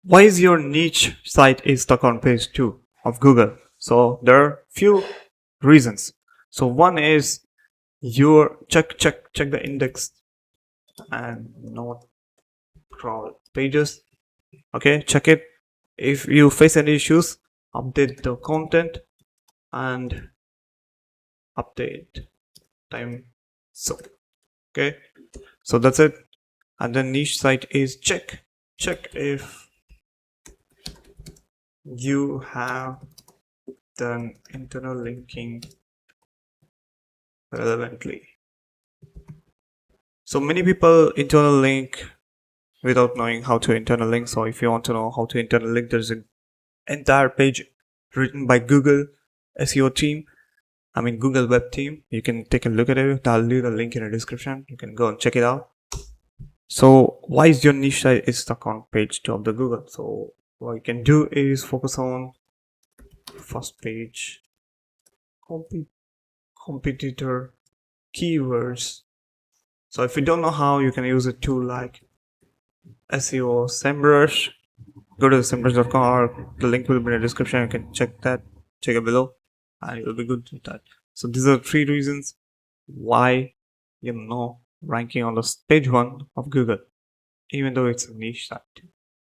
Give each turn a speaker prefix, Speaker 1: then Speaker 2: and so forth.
Speaker 1: Why is your niche site is stuck on page 2 of Google? So there are few reasons. So one is your check the index and not crawl pages. Okay, check it. If you face any issues, update the content and update time. So okay, so that's it. And the niche site is check if you have done internal linking relevantly. So many people internal link without knowing how to internal link. So if you want to know how to internal link, there's an entire page written by Google SEO team. I mean Google web team. You can take a look at it. I'll leave the link in the description. You can go and check it out. So why is your niche site is stuck on page 2 of the Google? So what you can do is focus on first page, competitor, keywords. So if you don't know how, you can use a tool like SEO SEMrush. Go to semrush.com, or the link will be in the description. You can check it below, and you'll be good with that. So these are 3 reasons why ranking on the page 1 of Google, even though it's a niche site.